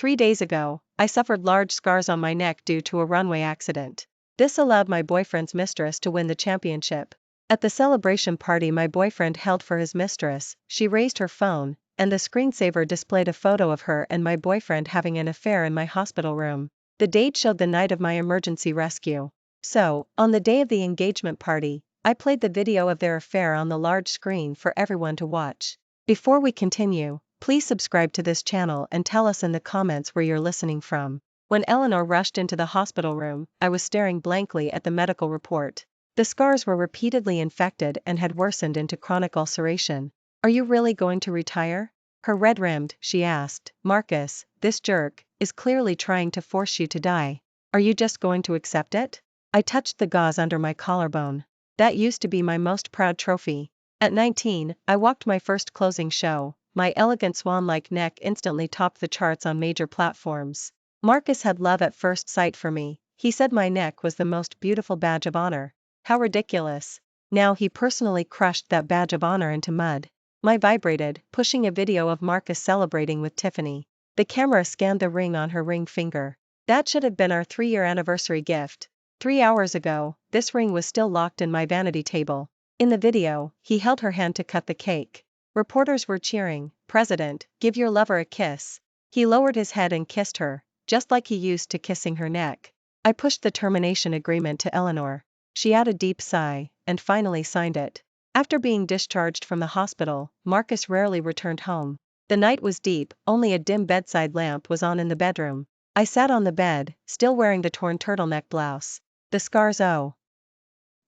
3 days ago, I suffered large scars on my neck due to a runway accident. This allowed my boyfriend's mistress to win the championship. At the celebration party my boyfriend held for his mistress, she raised her phone, and the screensaver displayed a photo of her and my boyfriend having an affair in my hospital room. The date showed the night of my emergency rescue. So, on the day of the engagement party, I played the video of their affair on the large screen for everyone to watch. Before we continue, please subscribe to this channel and tell us in the comments where you're listening from. When Eleanor rushed into the hospital room, I was staring blankly at the medical report. The scars were repeatedly infected and had worsened into chronic ulceration. Are you really going to retire? Her red-rimmed, she asked. Marcus, this jerk, is clearly trying to force you to die. Are you just going to accept it? I touched the gauze under my collarbone. That used to be my most proud trophy. At 19, I walked my first closing show. My elegant swan-like neck instantly topped the charts on major platforms. Marcus had love at first sight for me. He said my neck was the most beautiful badge of honor. How ridiculous. Now he personally crushed that badge of honor into mud. I vibrated, pushing a video of Marcus celebrating with Tiffany. The camera scanned the ring on her ring finger. That should have been our 3-year anniversary gift. 3 hours ago, this ring was still locked in my vanity table. In the video, he held her hand to cut the cake. Reporters were cheering, "President, give your lover a kiss." He lowered his head and kissed her, just like he used to kissing her neck. I pushed the termination agreement to Eleanor. She had a deep sigh, and finally signed it. After being discharged from the hospital, Marcus rarely returned home. The night was deep, only a dim bedside lamp was on in the bedroom. I sat on the bed, still wearing the torn turtleneck blouse. The scars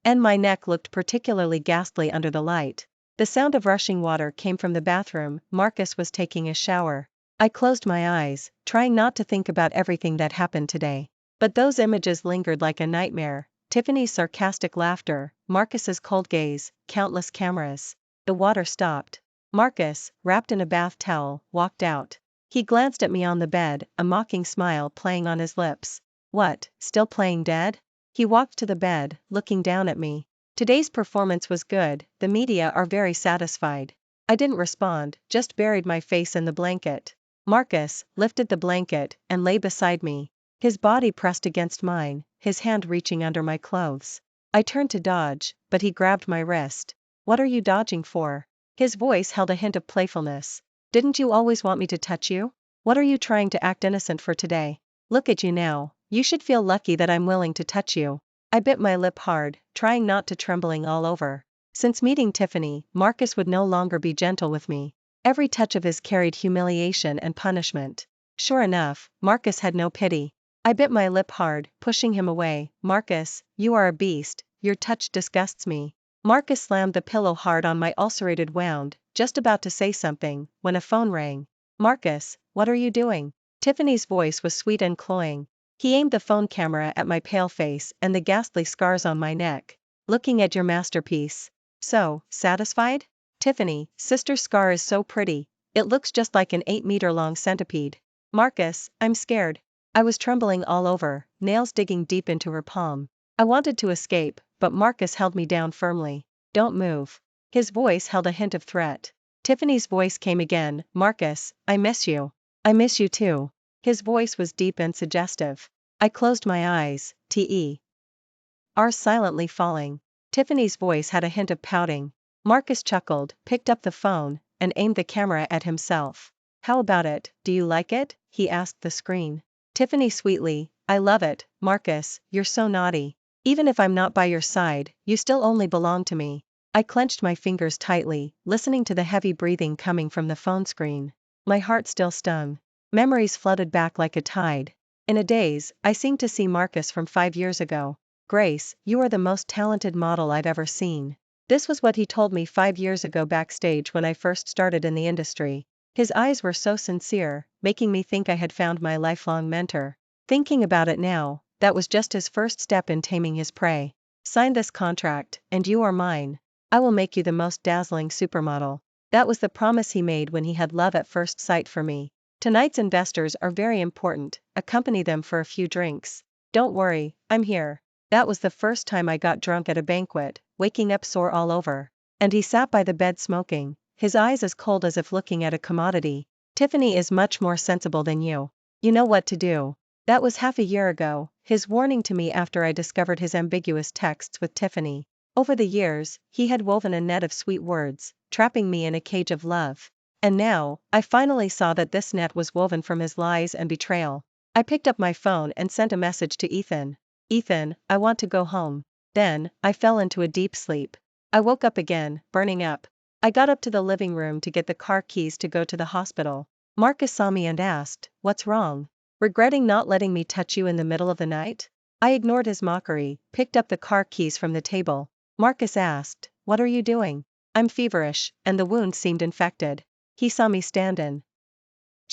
and my neck looked particularly ghastly under the light. The sound of rushing water came from the bathroom. Marcus was taking a shower. I closed my eyes, trying not to think about everything that happened today. But those images lingered like a nightmare. Tiffany's sarcastic laughter, Marcus's cold gaze, countless cameras. The water stopped. Marcus, wrapped in a bath towel, walked out. He glanced at me on the bed, a mocking smile playing on his lips. What, still playing dead? He walked to the bed, looking down at me. Today's performance was good, the media are very satisfied. I didn't respond, just buried my face in the blanket. Marcus lifted the blanket and lay beside me. His body pressed against mine, his hand reaching under my clothes. I turned to dodge, but he grabbed my wrist. What are you dodging for? His voice held a hint of playfulness. Didn't you always want me to touch you? What are you trying to act innocent for today? Look at you now. You should feel lucky that I'm willing to touch you. I bit my lip hard, trying not to trembling all over. Since meeting Tiffany, Marcus would no longer be gentle with me. Every touch of his carried humiliation and punishment. Sure enough, Marcus had no pity. I bit my lip hard, pushing him away. Marcus, you are a beast, your touch disgusts me. Marcus slammed the pillow hard on my ulcerated wound, just about to say something, when a phone rang. Marcus, what are you doing? Tiffany's voice was sweet and cloying. He aimed the phone camera at my pale face and the ghastly scars on my neck. Looking at your masterpiece. So, satisfied? Tiffany, sister scar is so pretty. It looks just like an 8-meter-long centipede. Marcus, I'm scared. I was trembling all over, nails digging deep into her palm. I wanted to escape, but Marcus held me down firmly. Don't move. His voice held a hint of threat. Tiffany's voice came again. Marcus, I miss you. I miss you too. His voice was deep and suggestive. I closed my eyes, T.E.R. silently falling. Tiffany's voice had a hint of pouting. Marcus chuckled, picked up the phone, and aimed the camera at himself. How about it, do you like it? He asked the screen. Tiffany sweetly, I love it. Marcus, you're so naughty. Even if I'm not by your side, you still only belong to me. I clenched my fingers tightly, listening to the heavy breathing coming from the phone screen. My heart still stung. Memories flooded back like a tide. In a daze, I seemed to see Marcus from 5 years ago. Grace, you are the most talented model I've ever seen. This was what he told me 5 years ago backstage when I first started in the industry. His eyes were so sincere, making me think I had found my lifelong mentor. Thinking about it now, that was just his first step in taming his prey. Sign this contract, and you are mine. I will make you the most dazzling supermodel. That was the promise he made when he had love at first sight for me. Tonight's investors are very important, accompany them for a few drinks. Don't worry, I'm here. That was the first time I got drunk at a banquet, waking up sore all over. And he sat by the bed smoking, his eyes as cold as if looking at a commodity. Tiffany is much more sensible than you. You know what to do. That was half a year ago, his warning to me after I discovered his ambiguous texts with Tiffany. Over the years, he had woven a net of sweet words, trapping me in a cage of love. And now, I finally saw that this net was woven from his lies and betrayal. I picked up my phone and sent a message to Ethan. Ethan, I want to go home. Then, I fell into a deep sleep. I woke up again, burning up. I got up to the living room to get the car keys to go to the hospital. Marcus saw me and asked, "What's wrong? Regretting not letting me touch you in the middle of the night?" I ignored his mockery, picked up the car keys from the table. Marcus asked, "What are you doing?" "I'm feverish, and the wound seemed infected." He saw me stand in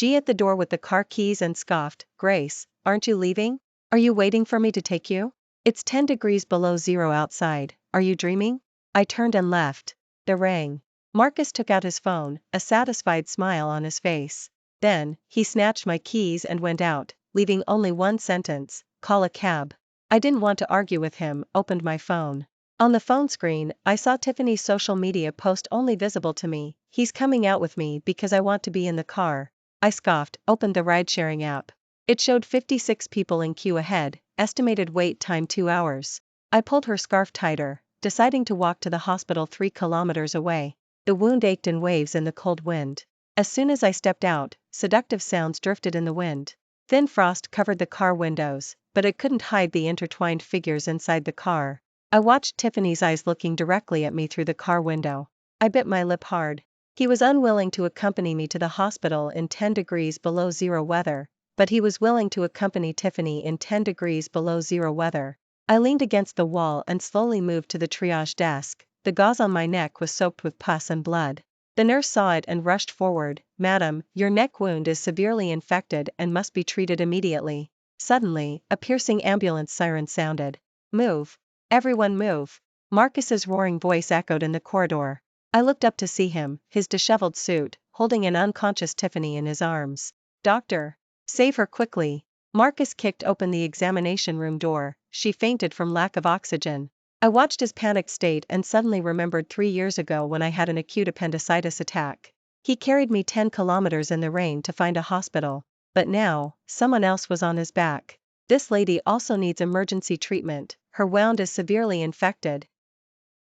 at the door with the car keys and scoffed, "Grace, aren't you leaving? Are you waiting for me to take you? It's 10 degrees below zero outside, are you dreaming?" I turned and left. The rang. Marcus took out his phone, a satisfied smile on his face. Then, he snatched my keys and went out, leaving only one sentence, "Call a cab." I didn't want to argue with him, opened my phone. On the phone screen, I saw Tiffany's social media post only visible to me, "He's coming out with me because I want to be in the car." I scoffed, opened the ride-sharing app. It showed 56 people in queue ahead, estimated wait time 2 hours. I pulled her scarf tighter, deciding to walk to the hospital 3 kilometers away. The wound ached in waves in the cold wind. As soon as I stepped out, seductive sounds drifted in the wind. Thin frost covered the car windows, but it couldn't hide the intertwined figures inside the car. I watched Tiffany's eyes looking directly at me through the car window. I bit my lip hard. He was unwilling to accompany me to the hospital in 10 degrees below zero weather, but he was willing to accompany Tiffany in 10 degrees below zero weather. I leaned against the wall and slowly moved to the triage desk. The gauze on my neck was soaked with pus and blood. The nurse saw it and rushed forward. "Madam, your neck wound is severely infected and must be treated immediately." Suddenly, a piercing ambulance siren sounded. "Move. Everyone move." Marcus's roaring voice echoed in the corridor. I looked up to see him, his disheveled suit, holding an unconscious Tiffany in his arms. "Doctor! Save her quickly." Marcus kicked open the examination room door. "She fainted from lack of oxygen." I watched his panicked state and suddenly remembered 3 years ago when I had an acute appendicitis attack. He carried me 10 kilometers in the rain to find a hospital. But now, someone else was on his back. "This lady also needs emergency treatment. Her wound is severely infected."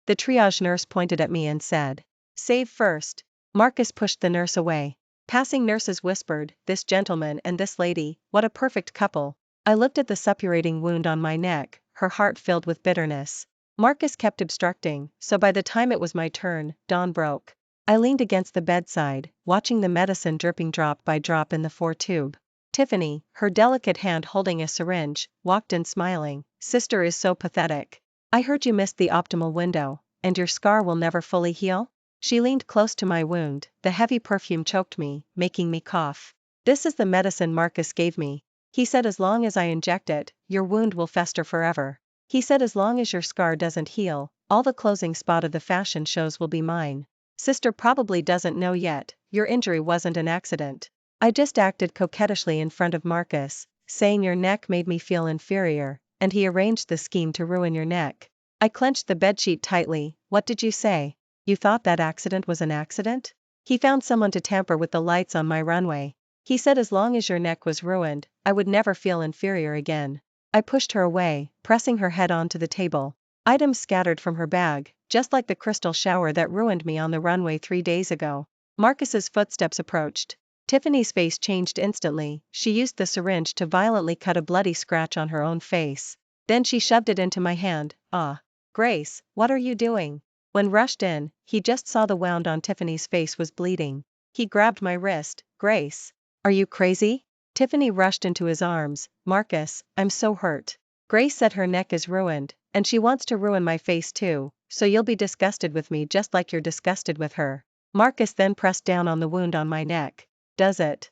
The triage nurse pointed at me and said, "Save first." Marcus pushed the nurse away. Passing nurses whispered, "This gentleman and this lady, what a perfect couple." I looked at the suppurating wound on my neck, her heart filled with bitterness. Marcus kept obstructing, so by the time it was my turn, dawn broke. I leaned against the bedside, watching the medicine dripping drop by drop in the 4-tube. Tiffany, her delicate hand holding a syringe, walked in smiling. "Sister is so pathetic. I heard you missed the optimal window, and your scar will never fully heal?" She leaned close to my wound, the heavy perfume choked me, making me cough. "This is the medicine Marcus gave me. He said as long as I inject it, your wound will fester forever. He said as long as your scar doesn't heal, all the closing spot of the fashion shows will be mine. Sister probably doesn't know yet, your injury wasn't an accident." I just acted coquettishly in front of Marcus, saying your neck made me feel inferior, and he arranged the scheme to ruin your neck. I clenched the bedsheet tightly. "What did you say? You thought that accident was an accident? He found someone to tamper with the lights on my runway. He said as long as your neck was ruined, I would never feel inferior again." I pushed her away, pressing her head onto the table. Items scattered from her bag, just like the crystal shower that ruined me on the runway 3 days ago. Marcus's footsteps approached. Tiffany's face changed instantly. She used the syringe to violently cut a bloody scratch on her own face. Then she shoved it into my hand. "Ah. Grace, what are you doing?" When rushed in, he just saw the wound on Tiffany's face was bleeding. He grabbed my wrist. "Grace, are you crazy?" Tiffany rushed into his arms. "Marcus, I'm so hurt." Grace said her neck is ruined, and she wants to ruin my face too, so you'll be disgusted with me just like you're disgusted with her. Marcus then pressed down on the wound on my neck. "Does it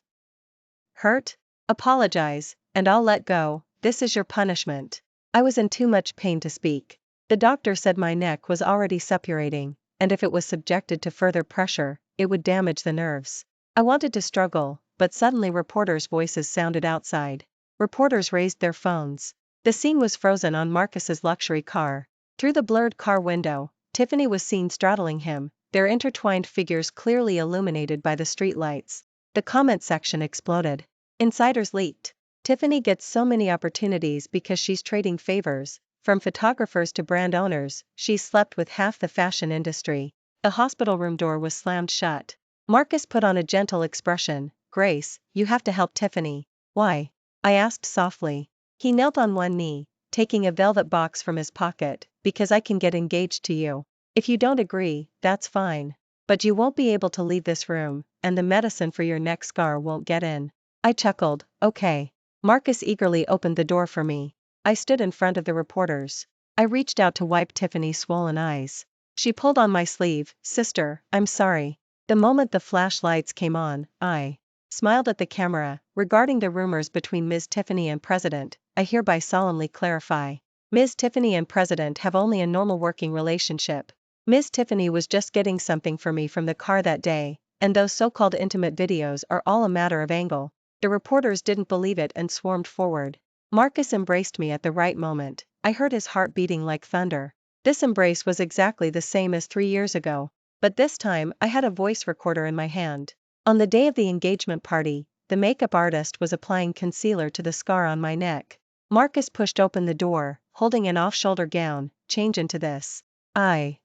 hurt? Apologize, and I'll let go. This is your punishment." I was in too much pain to speak. The doctor said my neck was already suppurating, and if it was subjected to further pressure, it would damage the nerves. I wanted to struggle, but suddenly reporters' voices sounded outside. Reporters raised their phones. The scene was frozen on Marcus's luxury car. Through the blurred car window, Tiffany was seen straddling him, their intertwined figures clearly illuminated by the streetlights. The comment section exploded. Insiders leaked. Tiffany gets so many opportunities because she's trading favors, from photographers to brand owners. She slept with half the fashion industry. The hospital room door was slammed shut. Marcus put on a gentle expression. Grace, you have to help Tiffany. Why? I asked softly. He knelt on one knee, taking a velvet box from his pocket. Because I can get engaged to you. If you don't agree, that's fine. But you won't be able to leave this room, and the medicine for your neck scar won't get in. I chuckled. Okay. Marcus eagerly opened the door for me. I stood in front of the reporters. I reached out to wipe Tiffany's swollen eyes. She pulled on my sleeve. Sister, I'm sorry. The moment the flashlights came on, I smiled at the camera. Regarding the rumors between Ms. Tiffany and President, I hereby solemnly clarify. Ms. Tiffany and President have only a normal working relationship. Ms. Tiffany was just getting something for me from the car that day, and those so-called intimate videos are all a matter of angle. The reporters didn't believe it and swarmed forward. Marcus embraced me at the right moment. I heard his heart beating like thunder. This embrace was exactly the same as 3 years ago. But this time I had a voice recorder in my hand. On the day of the engagement party, the makeup artist was applying concealer to the scar on my neck. Marcus pushed open the door, holding an off-shoulder gown. Change into this. I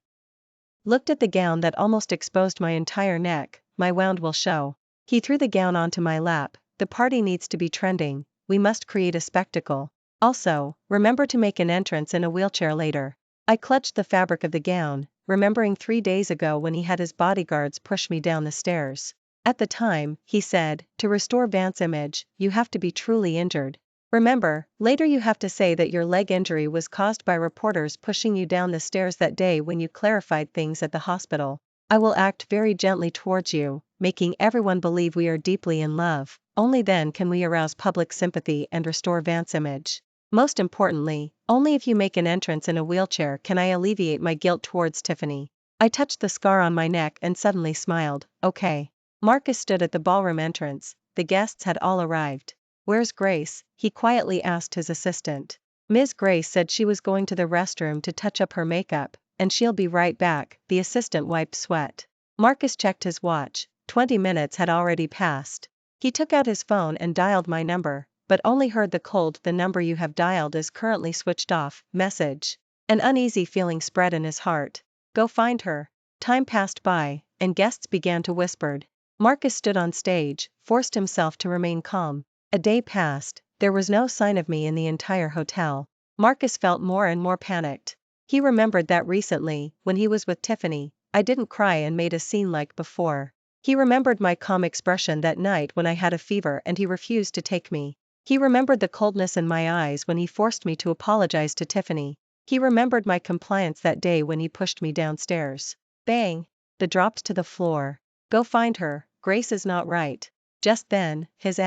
looked at the gown that almost exposed my entire neck. My wound will show. He threw the gown onto my lap. The party needs to be trending. We must create a spectacle. Also, remember to make an entrance in a wheelchair later. I clutched the fabric of the gown, remembering 3 days ago when he had his bodyguards push me down the stairs. At the time, he said, to restore Vance's image, you have to be truly injured. Remember, later you have to say that your leg injury was caused by reporters pushing you down the stairs that day when you clarified things at the hospital. I will act very gently towards you, making everyone believe we are deeply in love. Only then can we arouse public sympathy and restore Vance's image. Most importantly, only if you make an entrance in a wheelchair can I alleviate my guilt towards Tiffany. I touched the scar on my neck and suddenly smiled. Okay. Marcus stood at the ballroom entrance. The guests had all arrived. Where's Grace? He quietly asked his assistant. Ms. Grace said she was going to the restroom to touch up her makeup, and she'll be right back. The assistant wiped sweat. Marcus checked his watch. 20 minutes had already passed. He took out his phone and dialed my number, but only heard the cold "The number you have dialed is currently switched off" message. An uneasy feeling spread in his heart. Go find her. Time passed by, and guests began to whisper. Marcus stood on stage, forced himself to remain calm. A day passed, there was no sign of me in the entire hotel. Marcus felt more and more panicked. He remembered that recently, when he was with Tiffany, I didn't cry and made a scene like before. He remembered my calm expression that night when I had a fever and he refused to take me. He remembered the coldness in my eyes when he forced me to apologize to Tiffany. He remembered my compliance that day when he pushed me downstairs. Bang! The dropped to the floor. Go find her, Grace is not right. Just then, his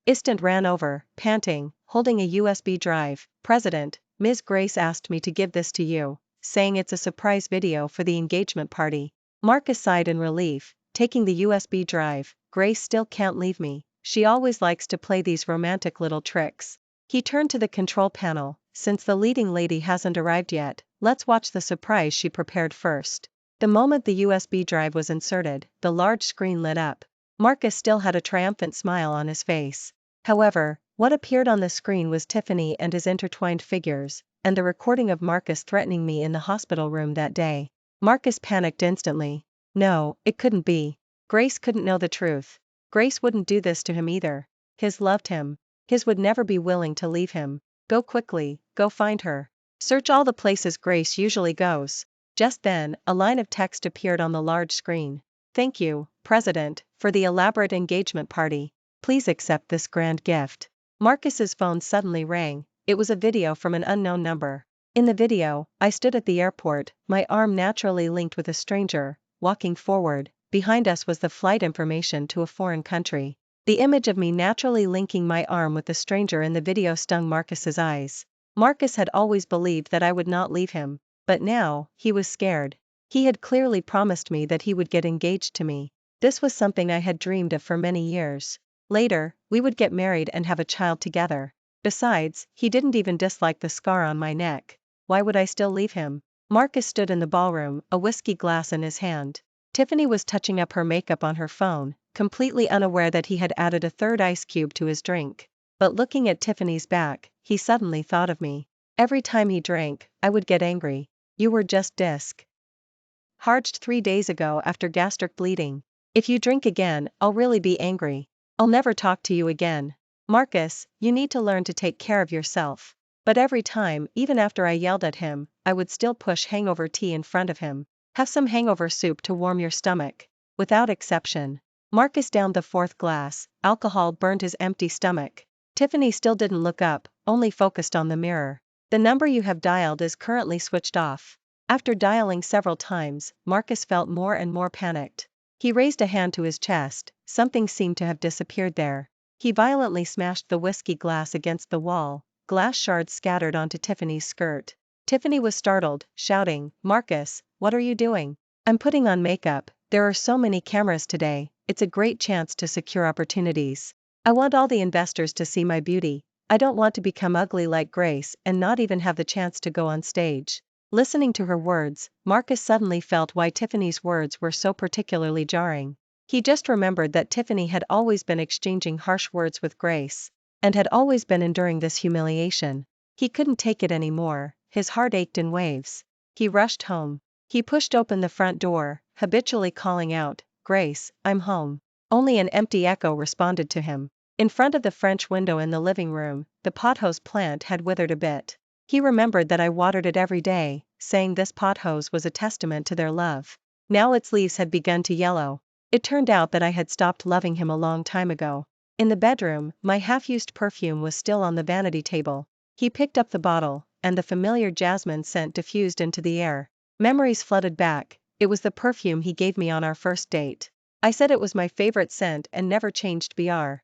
assistant ran over, panting, holding a USB drive. President, Ms. Grace asked me to give this to you, saying it's a surprise video for the engagement party. Marcus sighed in relief, taking the USB drive. Grace still can't leave me. She always likes to play these romantic little tricks. He turned to the control panel. Since the leading lady hasn't arrived yet, let's watch the surprise she prepared first. The moment the USB drive was inserted, the large screen lit up. Marcus still had a triumphant smile on his face. However, what appeared on the screen was Tiffany and his intertwined figures, and the recording of Marcus threatening me in the hospital room that day. Marcus panicked instantly. No, it couldn't be. Grace couldn't know the truth. Grace wouldn't do this to him either. His loved him. His would never be willing to leave him. Go quickly, go find her. Search all the places Grace usually goes. Just then, a line of text appeared on the large screen. Thank you, President, for the elaborate engagement party. Please accept this grand gift. Marcus's phone suddenly rang. It was a video from an unknown number. In the video, I stood at the airport, my arm naturally linked with a stranger, walking forward. Behind us was the flight information to a foreign country. The image of me naturally linking my arm with the stranger in the video stung Marcus's eyes. Marcus had always believed that I would not leave him, but now, he was scared. He had clearly promised me that he would get engaged to me. This was something I had dreamed of for many years. Later, we would get married and have a child together. Besides, he didn't even dislike the scar on my neck. Why would I still leave him? Marcus stood in the ballroom, a whiskey glass in his hand. Tiffany was touching up her makeup on her phone, completely unaware that he had added a third ice cube to his drink. But looking at Tiffany's back, he suddenly thought of me. Every time he drank, I would get angry. You were just discharged 3 days ago after gastric bleeding. If you drink again, I'll really be angry. I'll never talk to you again. Marcus, you need to learn to take care of yourself. But every time, even after I yelled at him, I would still push hangover tea in front of him. Have some hangover soup to warm your stomach. Without exception. Marcus downed the fourth glass, alcohol burned his empty stomach. Tiffany still didn't look up, only focused on the mirror. The number you have dialed is currently switched off. After dialing several times, Marcus felt more and more panicked. He raised a hand to his chest, something seemed to have disappeared there. He violently smashed the whiskey glass against the wall, glass shards scattered onto Tiffany's skirt. Tiffany was startled, shouting, Marcus, what are you doing? I'm putting on makeup, there are so many cameras today, it's a great chance to secure opportunities. I want all the investors to see my beauty. I don't want to become ugly like Grace and not even have the chance to go on stage. Listening to her words, Marcus suddenly felt why Tiffany's words were so particularly jarring. He just remembered that Tiffany had always been exchanging harsh words with Grace, and had always been enduring this humiliation. He couldn't take it anymore, his heart ached in waves. He rushed home. He pushed open the front door, habitually calling out, Grace, I'm home. Only an empty echo responded to him. In front of the French window in the living room, the pothose plant had withered a bit. He remembered that I watered it every day, saying this pothose was a testament to their love. Now its leaves had begun to yellow. It turned out that I had stopped loving him a long time ago. In the bedroom, my half-used perfume was still on the vanity table. He picked up the bottle, and the familiar jasmine scent diffused into the air. Memories flooded back. It was the perfume he gave me on our first date. I said it was my favorite scent and never changed BR.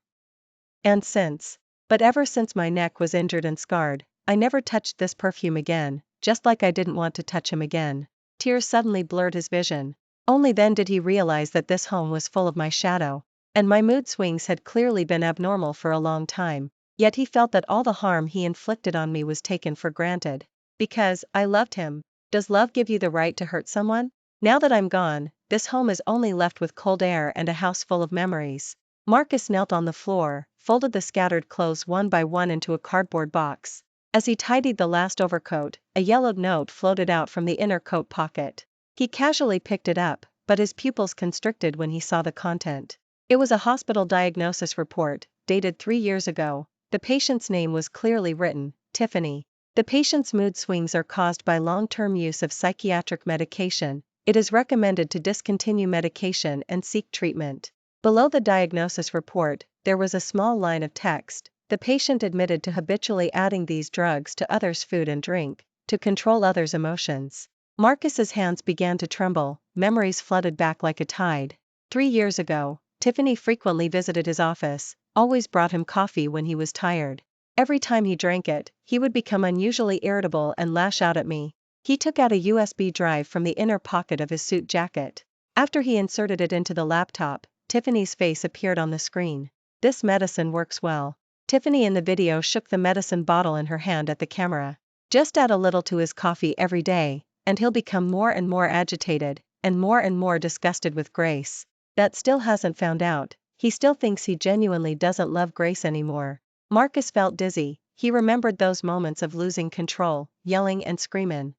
And since. But ever since my neck was injured and scarred, I never touched this perfume again, just like I didn't want to touch him again. Tears suddenly blurred his vision. Only then did he realize that this home was full of my shadow, and my mood swings had clearly been abnormal for a long time. Yet he felt that all the harm he inflicted on me was taken for granted. Because I loved him. Does love give you the right to hurt someone? Now that I'm gone, this home is only left with cold air and a house full of memories. Marcus knelt on the floor, folded the scattered clothes one by one into a cardboard box. As he tidied the last overcoat, a yellowed note floated out from the inner coat pocket. He casually picked it up, but his pupils constricted when he saw the content. It was a hospital diagnosis report, dated 3 years ago. The patient's name was clearly written, Tiffany. The patient's mood swings are caused by long-term use of psychiatric medication. It is recommended to discontinue medication and seek treatment. Below the diagnosis report, there was a small line of text. The patient admitted to habitually adding these drugs to others' food and drink, to control others' emotions. Marcus's hands began to tremble, memories flooded back like a tide. 3 years ago, Tiffany frequently visited his office, always brought him coffee when he was tired. Every time he drank it, he would become unusually irritable and lash out at me. He took out a USB drive from the inner pocket of his suit jacket. After he inserted it into the laptop, Tiffany's face appeared on the screen. This medicine works well. Tiffany in the video shook the medicine bottle in her hand at the camera. Just add a little to his coffee every day, and he'll become more and more agitated, and more disgusted with Grace. That still hasn't found out. He still thinks he genuinely doesn't love Grace anymore. Marcus felt dizzy. He remembered those moments of losing control, yelling and screaming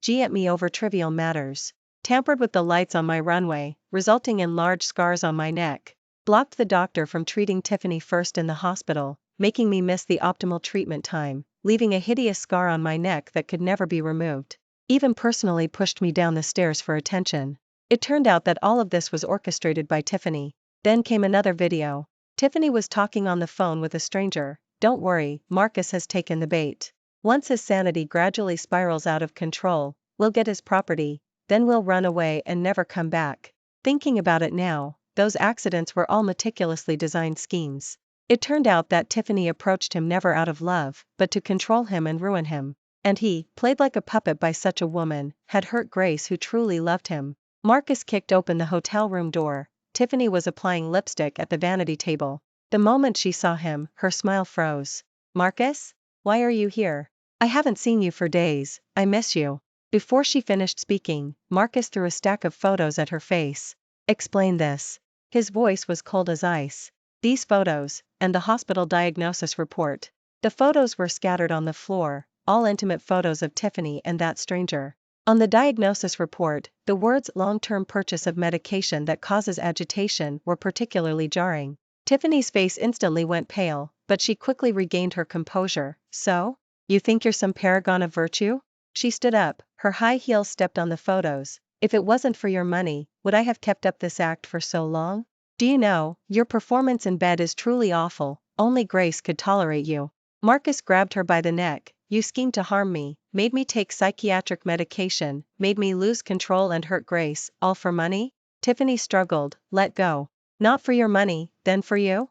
at me over trivial matters. Tampered with the lights on my runway, resulting in large scars on my neck. Blocked the doctor from treating Tiffany first in the hospital, making me miss the optimal treatment time, leaving a hideous scar on my neck that could never be removed. Even personally pushed me down the stairs for attention. It turned out that all of this was orchestrated by Tiffany. Then came another video. Tiffany was talking on the phone with a stranger. Don't worry, Marcus has taken the bait. Once his sanity gradually spirals out of control, we'll get his property, then we'll run away and never come back. Thinking about it now, those accidents were all meticulously designed schemes. It turned out that Tiffany approached him never out of love, but to control him and ruin him. And he, played like a puppet by such a woman, had hurt Grace who truly loved him. Marcus kicked open the hotel room door. Tiffany was applying lipstick at the vanity table. The moment she saw him, her smile froze. Marcus? Why are you here? I haven't seen you for days, I miss you. Before she finished speaking, Marcus threw a stack of photos at her face. Explain this. His voice was cold as ice. These photos, and the hospital diagnosis report. The photos were scattered on the floor, all intimate photos of Tiffany and that stranger. On the diagnosis report, the words long-term purchase of medication that causes agitation were particularly jarring. Tiffany's face instantly went pale, but she quickly regained her composure. So? You think you're some paragon of virtue? She stood up, her high heels stepped on the photos. If it wasn't for your money, would I have kept up this act for so long? Do you know, your performance in bed is truly awful, only Grace could tolerate you. Marcus grabbed her by the neck. You schemed to harm me, made me take psychiatric medication, made me lose control and hurt Grace, all for money? Tiffany struggled, let go. Not for your money, then for you?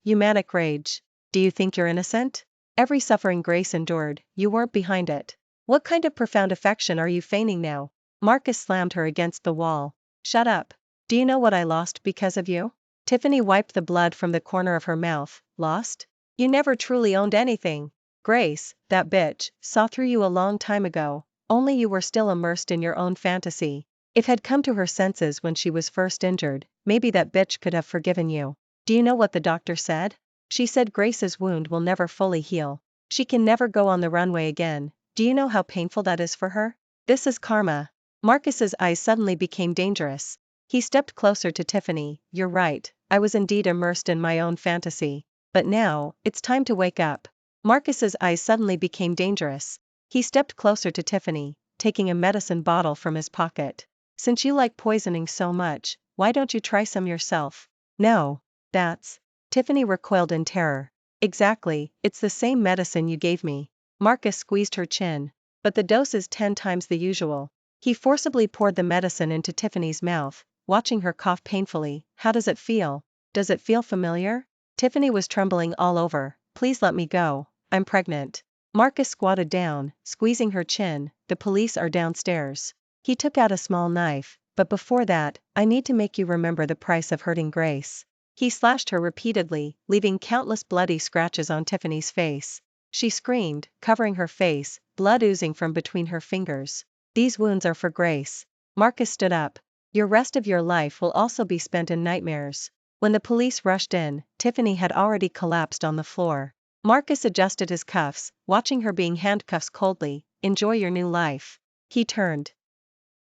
You manic rage. Do you think you're innocent? Every suffering Grace endured, you weren't behind it. What kind of profound affection are you feigning now? Marcus slammed her against the wall. Shut up. Do you know what I lost because of you? Tiffany wiped the blood from the corner of her mouth. Lost? You never truly owned anything. Grace, that bitch, saw through you a long time ago, only you were still immersed in your own fantasy. If had come to her senses when she was first injured, maybe that bitch could have forgiven you. Do you know what the doctor said? She said Grace's wound will never fully heal. She can never go on the runway again. Do you know how painful that is for her? This is karma. Marcus's eyes suddenly became dangerous. He stepped closer to Tiffany. You're right, I was indeed immersed in my own fantasy. But now, it's time to wake up. Marcus's eyes suddenly became dangerous. He stepped closer to Tiffany, taking a medicine bottle from his pocket. Since you like poisoning so much, why don't you try some yourself? No. That's... Tiffany recoiled in terror. Exactly, it's the same medicine you gave me. Marcus squeezed her chin. But the dose is 10 times the usual. He forcibly poured the medicine into Tiffany's mouth, watching her cough painfully. How does it feel? Does it feel familiar? Tiffany was trembling all over. Please let me go. I'm pregnant. Marcus squatted down, squeezing her chin. The police are downstairs. He took out a small knife, but before that, I need to make you remember the price of hurting Grace. He slashed her repeatedly, leaving countless bloody scratches on Tiffany's face. She screamed, covering her face, blood oozing from between her fingers. These wounds are for Grace. Marcus stood up. Your rest of your life will also be spent in nightmares. When the police rushed in, Tiffany had already collapsed on the floor. Marcus adjusted his cuffs, watching her being handcuffed coldly. Enjoy your new life. He turned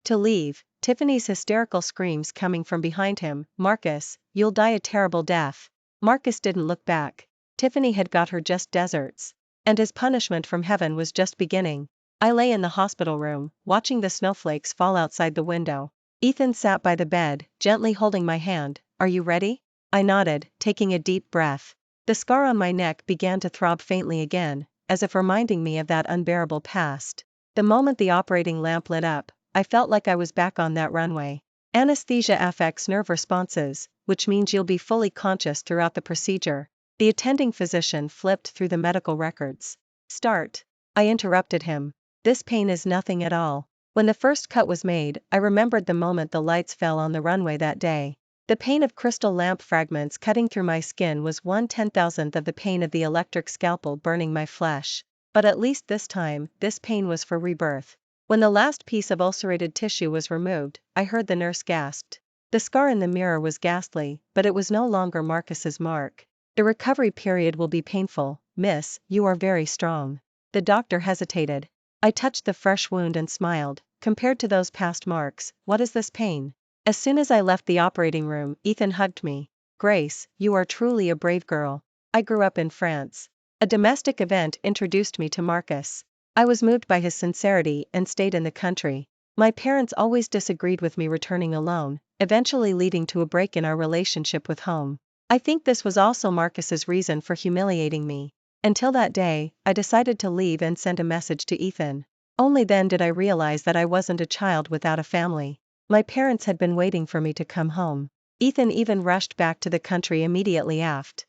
to leave, Tiffany's hysterical screams coming from behind him. Marcus, you'll die a terrible death. Marcus didn't look back. Tiffany had got her just deserts. And his punishment from heaven was just beginning. I lay in the hospital room, watching the snowflakes fall outside the window. Ethan sat by the bed, gently holding my hand. Are you ready? I nodded, taking a deep breath. The scar on my neck began to throb faintly again, as if reminding me of that unbearable past. The moment the operating lamp lit up, I felt like I was back on that runway. Anesthesia affects nerve responses, which means you'll be fully conscious throughout the procedure. The attending physician flipped through the medical records. Start. I interrupted him. This pain is nothing at all. When the first cut was made, I remembered the moment the lights fell on the runway that day. The pain of crystal lamp fragments cutting through my skin was 1/10,000th of the pain of the electric scalpel burning my flesh. But at least this time, this pain was for rebirth. When the last piece of ulcerated tissue was removed, I heard the nurse gasped. The scar in the mirror was ghastly, but it was no longer Marcus's mark. The recovery period will be painful, miss, you are very strong. The doctor hesitated. I touched the fresh wound and smiled. Compared to those past marks, what is this pain? As soon as I left the operating room, Ethan hugged me. Grace, you are truly a brave girl. I grew up in France. A domestic event introduced me to Marcus. I was moved by his sincerity and stayed in the country. My parents always disagreed with me returning alone, eventually leading to a break in our relationship with home. I think this was also Marcus's reason for humiliating me. Until that day, I decided to leave and send a message to Ethan. Only then did I realize that I wasn't a child without a family. My parents had been waiting for me to come home. Ethan even rushed back to the country immediately after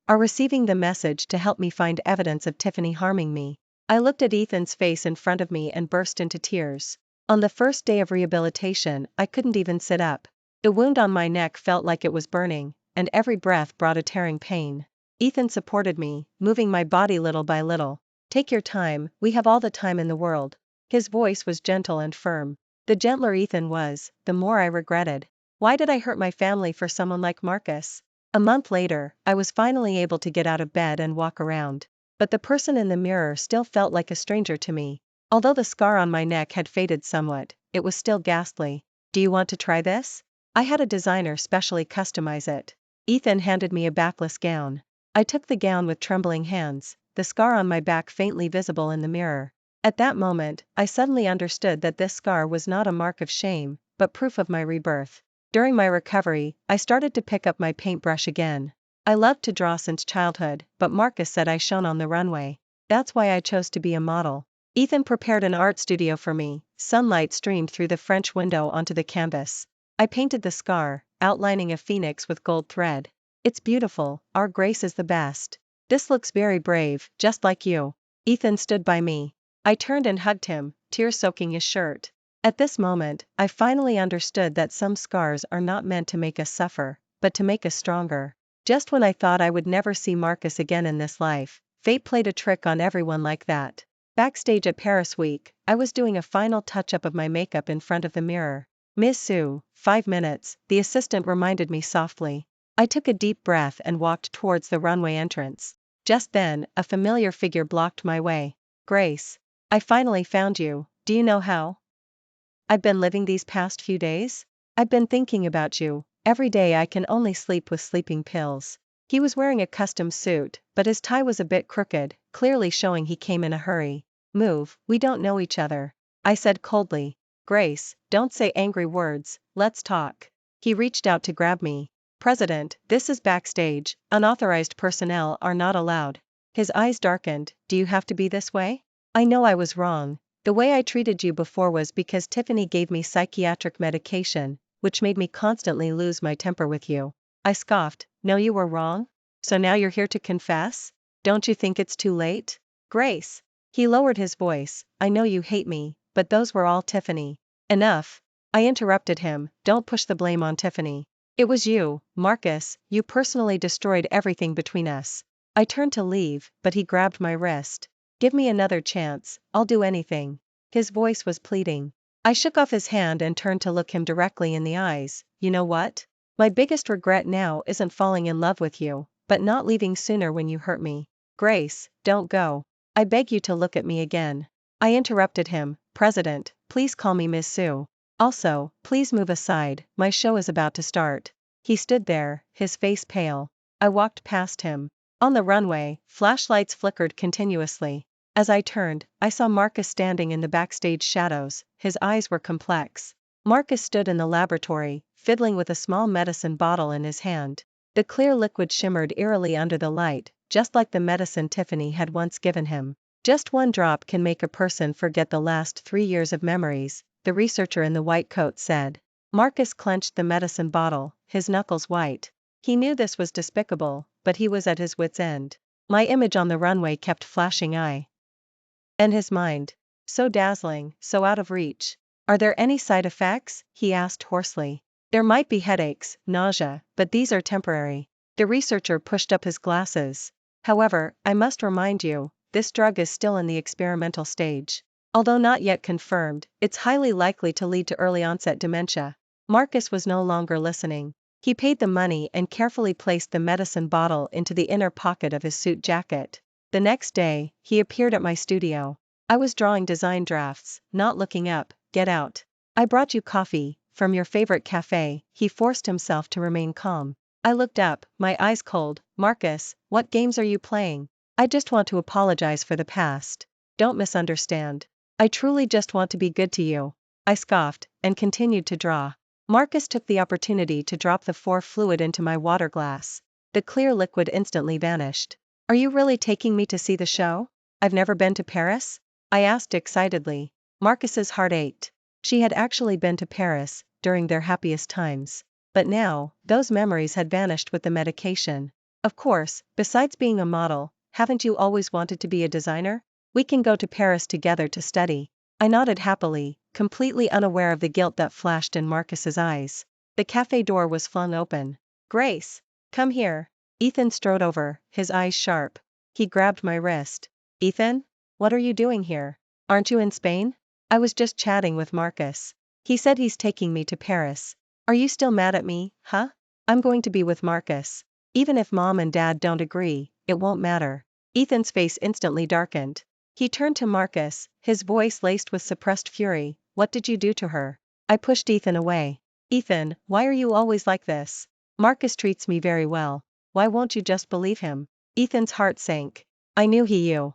receiving the message to help me find evidence of Tiffany harming me. I looked at Ethan's face in front of me and burst into tears. On the first day of rehabilitation, I couldn't even sit up. The wound on my neck felt like it was burning, and every breath brought a tearing pain. Ethan supported me, moving my body little by little. Take your time, we have all the time in the world. His voice was gentle and firm. The gentler Ethan was, the more I regretted. Why did I hurt my family for someone like Marcus? A month later, I was finally able to get out of bed and walk around. But the person in the mirror still felt like a stranger to me. Although the scar on my neck had faded somewhat, it was still ghastly. Do you want to try this? I had a designer specially customize it. Ethan handed me a backless gown. I took the gown with trembling hands, the scar on my back faintly visible in the mirror. At that moment, I suddenly understood that this scar was not a mark of shame, but proof of my rebirth. During my recovery, I started to pick up my paintbrush again. I loved to draw since childhood, but Marcus said I shone on the runway. That's why I chose to be a model. Ethan prepared an art studio for me. Sunlight streamed through the French window onto the canvas. I painted the scar, outlining a phoenix with gold thread. It's beautiful, our Grace is the best. This looks very brave, just like you. Ethan stood by me. I turned and hugged him, tears soaking his shirt. At this moment, I finally understood that some scars are not meant to make us suffer, but to make us stronger. Just when I thought I would never see Marcus again in this life, fate played a trick on everyone like that. Backstage at Paris Week, I was doing a final touch-up of my makeup in front of the mirror. Miss Sue, 5 minutes, the assistant reminded me softly. I took a deep breath and walked towards the runway entrance. Just then, a familiar figure blocked my way. Grace. I finally found you, do you know how? I've been living these past few days? I've been thinking about you. Every day I can only sleep with sleeping pills. He was wearing a custom suit, but his tie was a bit crooked, clearly showing he came in a hurry. Move, we don't know each other. I said coldly. Grace, don't say angry words, let's talk. He reached out to grab me. President, this is backstage, unauthorized personnel are not allowed. His eyes darkened. Do you have to be this way? I know I was wrong. The way I treated you before was because Tiffany gave me psychiatric medication, which made me constantly lose my temper with you. I scoffed. No, you were wrong? So now you're here to confess? Don't you think it's too late? Grace. He lowered his voice. I know you hate me, but those were all Tiffany. Enough. I interrupted him. Don't push the blame on Tiffany. It was you, Marcus, you personally destroyed everything between us. I turned to leave, but he grabbed my wrist. Give me another chance, I'll do anything. His voice was pleading. I shook off his hand and turned to look him directly in the eyes. You know what? My biggest regret now isn't falling in love with you, but not leaving sooner when you hurt me. Grace, don't go. I beg you to look at me again. I interrupted him. President, please call me Miss Sue. Also, please move aside, my show is about to start. He stood there, his face pale. I walked past him. On the runway, flashlights flickered continuously. As I turned, I saw Marcus standing in the backstage shadows. His eyes were complex. Marcus stood in the laboratory, fiddling with a small medicine bottle in his hand. The clear liquid shimmered eerily under the light, just like the medicine Tiffany had once given him. Just one drop can make a person forget the last 3 years of memories, the researcher in the white coat said. Marcus clenched the medicine bottle, his knuckles white. He knew this was despicable, but he was at his wit's end. My image on the runway kept flashing and his mind. So dazzling, so out of reach. Are there any side effects? He asked hoarsely. There might be headaches, nausea, but these are temporary. The researcher pushed up his glasses. However, I must remind you, this drug is still in the experimental stage. Although not yet confirmed, it's highly likely to lead to early onset dementia. Marcus was no longer listening. He paid the money and carefully placed the medicine bottle into the inner pocket of his suit jacket. The next day, he appeared at my studio. I was drawing design drafts, not looking up. Get out. I brought you coffee, from your favorite cafe. He forced himself to remain calm. I looked up, my eyes cold. Marcus, what games are you playing? I just want to apologize for the past. Don't misunderstand. I truly just want to be good to you. I scoffed, and continued to draw. Marcus took the opportunity to drop the fluid into my water glass. The clear liquid instantly vanished. Are you really taking me to see the show? I've never been to Paris? I asked excitedly. Marcus's heart ached. She had actually been to Paris, during their happiest times. But now, those memories had vanished with the medication. Of course, besides being a model, haven't you always wanted to be a designer? We can go to Paris together to study. I nodded happily, completely unaware of the guilt that flashed in Marcus's eyes. The cafe door was flung open. Grace, come here. Ethan strode over, his eyes sharp. He grabbed my wrist. Ethan? What are you doing here? Aren't you in Spain? I was just chatting with Marcus. He said he's taking me to Paris. Are you still mad at me, huh? I'm going to be with Marcus. Even if mom and dad don't agree, it won't matter. Ethan's face instantly darkened. He turned to Marcus, his voice laced with suppressed fury. What did you do to her? I pushed Ethan away. Ethan, why are you always like this? Marcus treats me very well. Why won't you just believe him? Ethan's heart sank. I knew you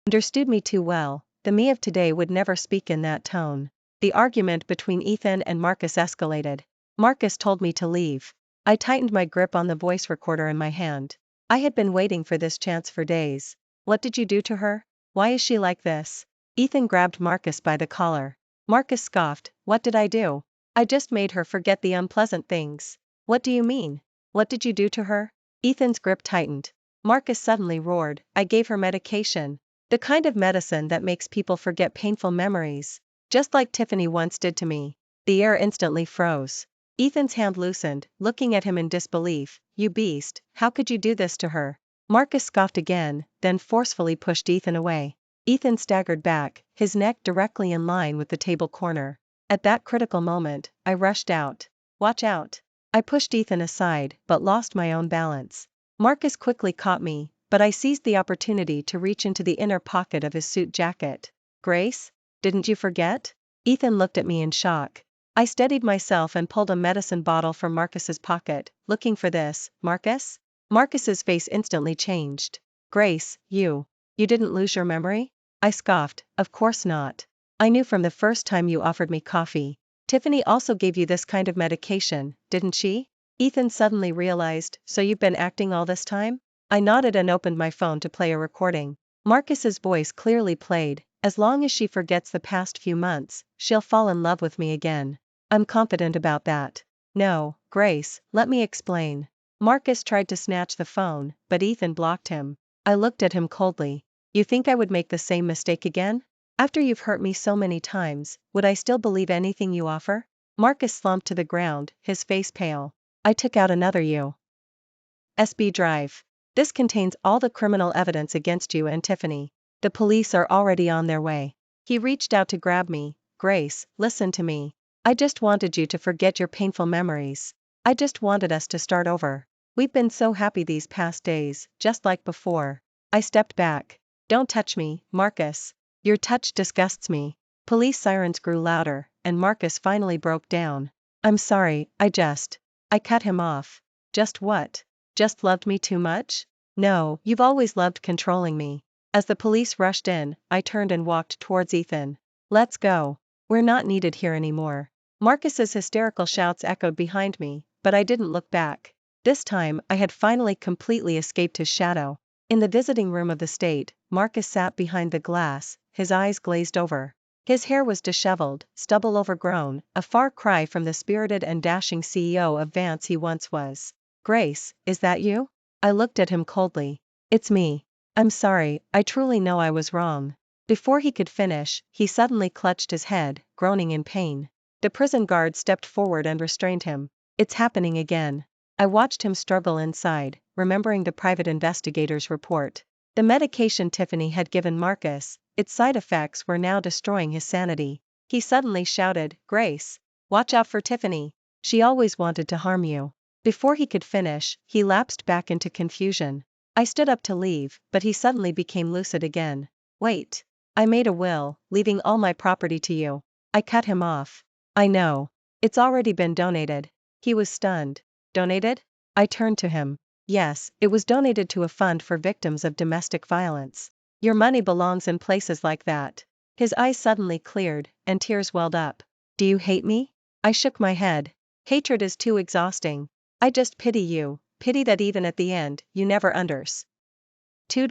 understood me too well. The me of today would never speak in that tone. The argument between Ethan and Marcus escalated. Marcus told me to leave. I tightened my grip on the voice recorder in my hand. I had been waiting for this chance for days. What did you do to her? Why is she like this? Ethan grabbed Marcus by the collar. Marcus scoffed. What did I do? I just made her forget the unpleasant things. What do you mean? What did you do to her? Ethan's grip tightened. Marcus suddenly roared. I gave her medication. The kind of medicine that makes people forget painful memories. Just like Tiffany once did to me. The air instantly froze. Ethan's hand loosened, looking at him in disbelief. You beast, how could you do this to her? Marcus scoffed again, then forcefully pushed Ethan away. Ethan staggered back, his neck directly in line with the table corner. At that critical moment, I rushed out. Watch out. I pushed Ethan aside, but lost my own balance. Marcus quickly caught me, but I seized the opportunity to reach into the inner pocket of his suit jacket. Grace? Didn't you forget? Ethan looked at me in shock. I steadied myself and pulled a medicine bottle from Marcus's pocket. Looking for this, Marcus? Marcus's face instantly changed. Grace, you didn't lose your memory? I scoffed. Of course not. I knew from the first time you offered me coffee. Tiffany also gave you this kind of medication, didn't she? Ethan suddenly realized, so you've been acting all this time? I nodded and opened my phone to play a recording. Marcus's voice clearly played. As long as she forgets the past few months, she'll fall in love with me again. I'm confident about that. No, Grace, let me explain. Marcus tried to snatch the phone, but Ethan blocked him. I looked at him coldly. You think I would make the same mistake again? After you've hurt me so many times, would I still believe anything you offer? Marcus slumped to the ground, his face pale. I took out another USB drive. This contains all the criminal evidence against you and Tiffany. The police are already on their way. He reached out to grab me. Grace, listen to me. I just wanted you to forget your painful memories. I just wanted us to start over. We've been so happy these past days, just like before. I stepped back. Don't touch me, Marcus. Your touch disgusts me. Police sirens grew louder, and Marcus finally broke down. I'm sorry, I cut him off. Just what? Just loved me too much? No, you've always loved controlling me. As the police rushed in, I turned and walked towards Ethan. Let's go. We're not needed here anymore. Marcus's hysterical shouts echoed behind me, but I didn't look back. This time, I had finally completely escaped his shadow. In the visiting room of the state, Marcus sat behind the glass, his eyes glazed over. His hair was disheveled, stubble overgrown, a far cry from the spirited and dashing CEO of Vance he once was. Grace, is that you? I looked at him coldly. It's me. I'm sorry, I truly know I was wrong. Before he could finish, he suddenly clutched his head, groaning in pain. The prison guard stepped forward and restrained him. It's happening again. I watched him struggle inside, remembering the private investigator's report. The medication Tiffany had given Marcus, its side effects were now destroying his sanity. He suddenly shouted, Grace, watch out for Tiffany. She always wanted to harm you. Before he could finish, he lapsed back into confusion. I stood up to leave, but he suddenly became lucid again. Wait. I made a will, leaving all my property to you. I cut him off. I know. It's already been donated. He was stunned. Donated? I turned to him. Yes, it was donated to a fund for victims of domestic violence. Your money belongs in places like that. His eyes suddenly cleared, and tears welled up. Do you hate me? I shook my head. Hatred is too exhausting. I just pity you, pity that even at the end, you never understood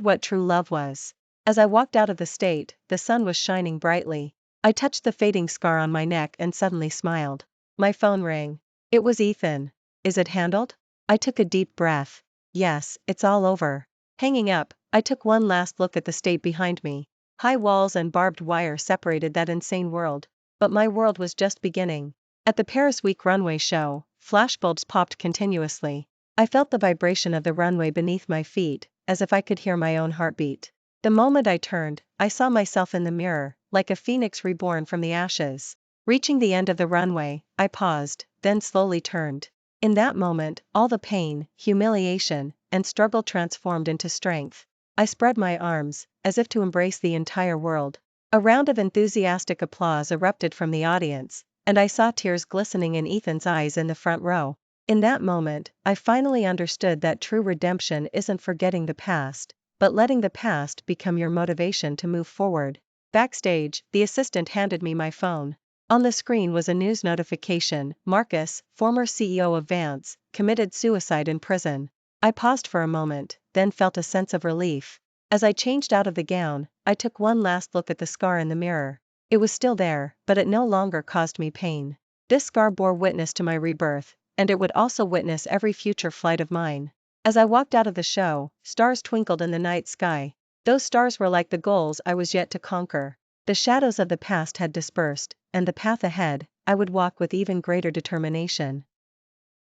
what true love was. As I walked out of the state, the sun was shining brightly. I touched the fading scar on my neck and suddenly smiled. My phone rang. It was Ethan. Is it handled? I took a deep breath. Yes, it's all over. Hanging up, I took one last look at the state behind me. High walls and barbed wire separated that insane world. But my world was just beginning. At the Paris Week runway show, flashbulbs popped continuously. I felt the vibration of the runway beneath my feet, as if I could hear my own heartbeat. The moment I turned, I saw myself in the mirror, like a phoenix reborn from the ashes. Reaching the end of the runway, I paused, then slowly turned. In that moment, all the pain, humiliation, and struggle transformed into strength. I spread my arms, as if to embrace the entire world. A round of enthusiastic applause erupted from the audience, and I saw tears glistening in Ethan's eyes in the front row. In that moment, I finally understood that true redemption isn't forgetting the past, but letting the past become your motivation to move forward. Backstage, the assistant handed me my phone. On the screen was a news notification: Marcus, former CEO of Vance, committed suicide in prison. I paused for a moment, then felt a sense of relief. As I changed out of the gown, I took one last look at the scar in the mirror. It was still there, but it no longer caused me pain. This scar bore witness to my rebirth, and it would also witness every future flight of mine. As I walked out of the show, stars twinkled in the night sky. Those stars were like the goals I was yet to conquer. The shadows of the past had dispersed, and the path ahead, I would walk with even greater determination.